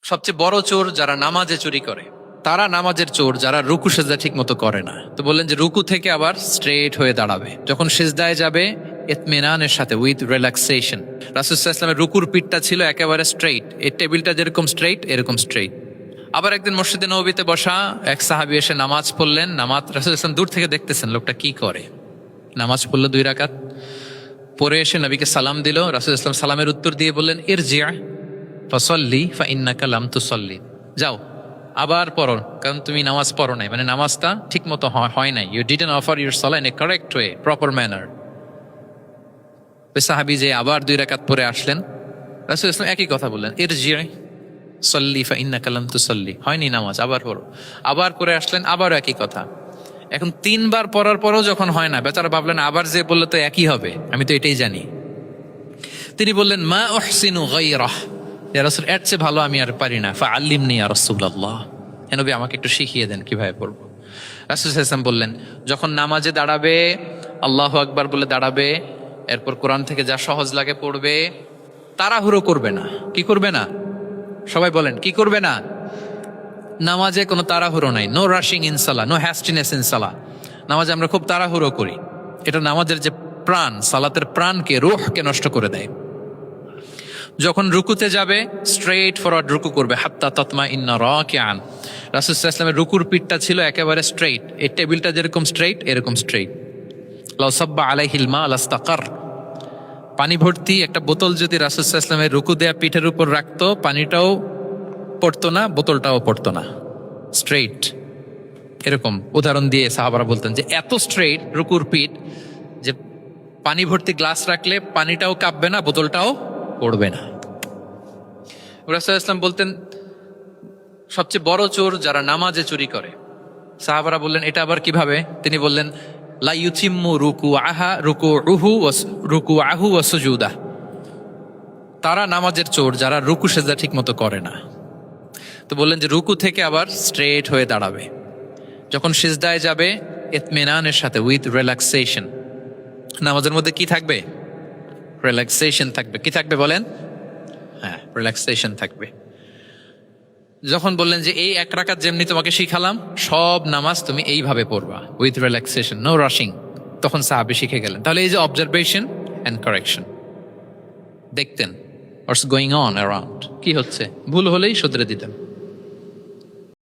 সবচেয়ে বড় চোর যারা নামাজে চুরি করে, তারা নামাজের চোর যারা রুকু সেজদা ঠিক মতো করে না। তো বললেন যে রুকু থেকে আবার স্ট্রেট হয়ে দাঁড়াবে, যখন সেজদায় যাবে ইতমিনানের সাথে, উইথ রিল্যাক্সেশন। রাসূল সাল্লাল্লাহু আলাইহি ওয়াসাল্লামের রুকুর পিঠটা ছিল একেবারে স্ট্রেইট, এই টেবিলটা যেরকম স্ট্রেইট এরকম স্ট্রেইট। আবার একদিন মসজিদে নববীতে বসা এক সাহাবী এসে নামাজ পড়লেন। নামাজ রাসূল সাল্লাল্লাহু আলাইহি ওয়াসাল্লাম দূর থেকে দেখতেছেন লোকটা কি করে। নামাজ পড়লো 2 রাকাত, পরে এসে নবীকে সালাম দিল। রাসূল সাল্লাল্লাহু আলাইহি ওয়াসাল্লাম সালামের উত্তর দিয়ে বললেন, ইরজি' ফাসাল্লি ফাইন্নাকা লাম তুসাল্লি, যাও আবার পড়ো, কারণ তুমি নামাজ পড়ো নাই, মানে নামাজটা ঠিক মতো হয় নাই। You didn't offer your salah in a correct way, proper manner. সাহাবী যে আবার 2 রাকাত পরে আসলেন, রাসূল ইসলাম একই কথা বললেন, ইরজি' সাল্লি ফাইন্নাকা লাম তুসাল্লি, হয়নি নামাজ, আবার পড়ো। আবার করে আসলেন, আবারও একই কথা। এখন 3 বার পড়ার পরও যখন হয় না, বেচারা ভাবলেন আবার যে বললে তো একই হবে, আমি তো এটাই জানি। তিনি বললেন, মা উহসিনু গায়রাহ, ইয়া রাসূল এর চেয়ে ভালো আমি আর পারি না, ফাআল্লিমনি ইয়া রাসূলুল্লাহ, হে নবী আমাকে একটু শিখিয়ে দেন কিভাবে পড়বো। রাসূল সাল্লাল্লাহু আলাইহি ওয়াসাল্লাম বললেন, যখন নামাজে দাঁড়াবে আল্লাহু আকবার বলে দাঁড়াবে, এরপর কোরআন থেকে যা সহজ লাগে পড়বে, তাড়াহুড়ো করবে না। কি করবে না? সবাই বলেন, কি করবে না? নামাজে কোনো তাড়াহুড়ো নাই, নো রাশিং ইন সালাহ, নো হ্যাস্টিনেস ইন সালাহ। নামাজে আমরা খুব তাড়াহুড়ো করি, এটা নামাজের যে প্রাণ, সালাতের প্রাণকে, রূহকে নষ্ট করে দেয়। যখন রুকুতে যাবে স্ট্রেইট ফরওয়ার্ড রুকু করবে, হাত্তা তাতমা ইন্না রাকিআন। রাসূল সাল্লাল্লাহু আলাইহি ওয়াসাল্লামের রুকুর পিঠটা ছিল একেবারে স্ট্রেইট, এই টেবিলটা যেরকম স্ট্রেইট এরকম স্ট্রেইট। লাউ সাব্বা আলাইহিল মা লাস্তাকার, পানি ভর্তি একটা বোতল যদি রাসূল সাল্লাল্লাহু আলাইহি ওয়াসাল্লামের রুকু দেয়া পিঠের উপর রাখতো, পানিটাও পড়তো না, বোতলটাও পড়তো না, স্ট্রেইট। এরকম উদাহরণ দিয়ে সাহাবারা বলতেন যে এত স্ট্রেইট রুকুর পিঠ যে পানি ভর্তি গ্লাস রাখলে পানিটাও কাঁপবে না, বোতলটাও পড়বে না। রাসূল সাল্লাল্লাহু আলাইহি ওয়াসাল্লাম বলতেন, সবচেয়ে বড় চোর যারা নামাজে চুরি করে। সাহাবারা বললেন, এটা আবার কিভাবে? তিনি বললেন, লা ইউতিম্মু রুকুআহু ওয়া সুজুদাহ, তারা নামাজের চোর যারা রুকু সেজদা ঠিক মতো করে না। তো বললেন যে রুকু থেকে আবার স্ট্রেট হয়ে দাঁড়াবে, যখন সিজদায় যাবে ইতমিনানের সাথে, উইথ রিল্যাক্সেশন। নামাজের মধ্যে কি থাকবে? রিল্যাক্সেশন থাকবে। কি থাকবে বলেন? হ্যাঁ, রিল্যাক্সেশন থাকবে। যখন বললেন যে এই 1 রাকাত যেমনি তোমাকে শিখালাম, সব নামাজ তুমি এইভাবে পড়বা, উইথ রিল্যাক্সেশন, নো রাশিং, তখন সাহাবী শিখে গেলেন। তাহলে এই যে অবজারভেশন অ্যান্ড কারেকশন, দেখতেন হোয়াটস গোয়িং অন অ্যারাউন্ড, কি হচ্ছে, ভুল হলেই শুধরে দিতেন।